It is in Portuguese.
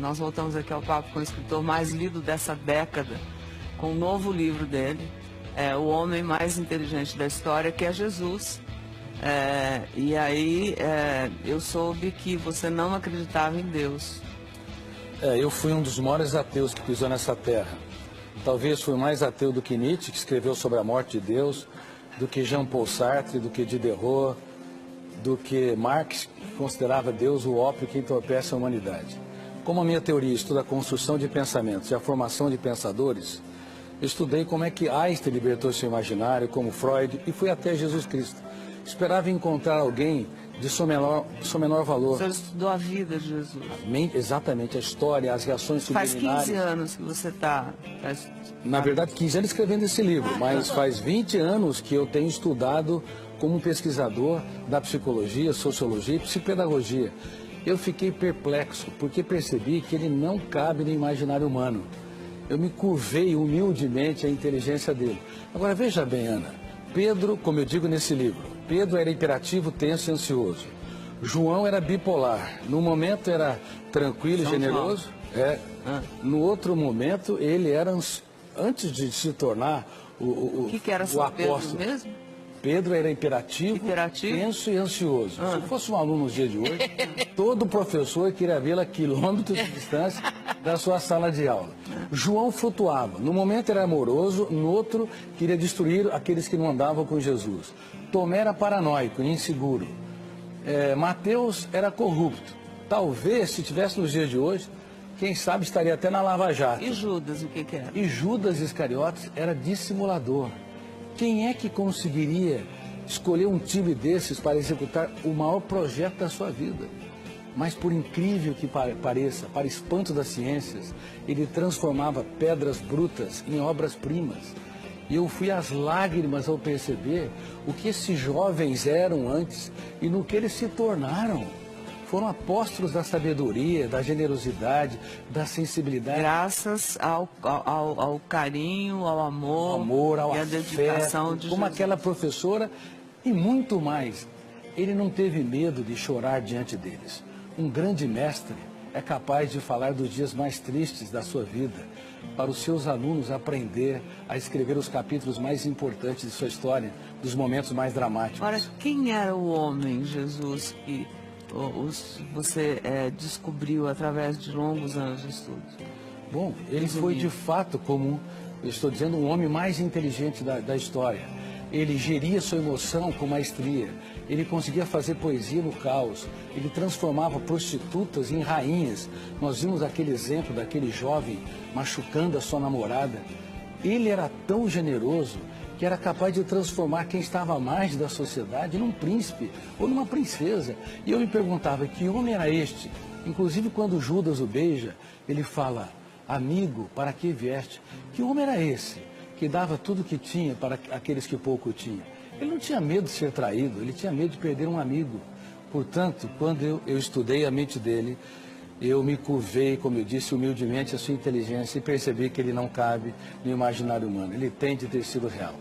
Nós voltamos aqui ao papo com o escritor mais lido dessa década, com um novo livro dele, O Homem Mais Inteligente da História, que é Jesus. E aí eu soube que você não acreditava em Deus. Eu fui um dos maiores ateus que pisou nessa terra. Talvez fui mais ateu do que Nietzsche, que escreveu sobre a morte de Deus, do que Jean-Paul Sartre, do que Diderot, do que Marx, que considerava Deus o ópio que entorpece a humanidade. Como a minha teoria estuda a construção de pensamentos e a formação de pensadores, eu estudei como é que Einstein libertou seu imaginário, como Freud, e fui até Jesus Cristo. Esperava encontrar alguém de seu menor valor. O senhor estudou a vida de Jesus. Exatamente, a história, as reações subliminares. Faz 15 anos que você está... Na verdade, 15 anos escrevendo esse livro, mas faz 20 anos que eu tenho estudado como pesquisador da psicologia, sociologia e psicopedagogia. Eu fiquei perplexo, porque percebi que ele não cabe no imaginário humano. Eu me curvei humildemente à inteligência dele. Agora, veja bem, Ana, Pedro, como eu digo nesse livro, Pedro era imperativo, tenso e ansioso. João era bipolar. No momento era tranquilo e generoso. No outro momento ele era, antes de se tornar o que era São apóstolo. Pedro mesmo? Pedro era imperativo, tenso e ansioso. Se fosse um aluno nos dias de hoje, todo professor queria vê-lo a quilômetros de distância da sua sala de aula. João flutuava. No momento era amoroso, no outro queria destruir aqueles que não andavam com Jesus. Tomé era paranoico e inseguro. Mateus era corrupto. Talvez, se tivesse nos dias de hoje, quem sabe estaria até na Lava Jato. E Judas, o que era? E Judas Iscariotes era dissimulador. Quem é que conseguiria escolher um time desses para executar o maior projeto da sua vida? Mas por incrível que pareça, para espanto das ciências, ele transformava pedras brutas em obras-primas. E eu fui às lágrimas ao perceber o que esses jovens eram antes e no que eles se tornaram. Foram apóstolos da sabedoria, da generosidade, da sensibilidade. Graças ao carinho, ao amor, ao e à dedicação de como Jesus. aquela professora e muito mais. Ele não teve medo de chorar diante deles. Um grande mestre é capaz de falar dos dias mais tristes da sua vida, para os seus alunos aprender a escrever os capítulos mais importantes de sua história, dos momentos mais dramáticos. Ora, quem era o homem, Jesus, que você descobriu através de longos anos de estudos? Bom, ele foi de fato, como eu estou dizendo, um homem mais inteligente da história. Ele geria sua emoção com maestria. Ele conseguia fazer poesia no caos. Ele transformava prostitutas em rainhas. Nós vimos aquele exemplo daquele jovem machucando a sua namorada. Ele era tão generoso que era capaz de transformar quem estava à margem da sociedade num príncipe ou numa princesa. E eu me perguntava, que homem era este? Inclusive, quando Judas o beija, ele fala, amigo, para que vieste? Que homem era esse que dava tudo que tinha para aqueles que pouco tinham? Ele não tinha medo de ser traído, ele tinha medo de perder um amigo. Portanto, quando eu estudei a mente dele, eu me curvei, como eu disse, humildemente a sua inteligência e percebi que ele não cabe no imaginário humano. Ele tem de ter sido real.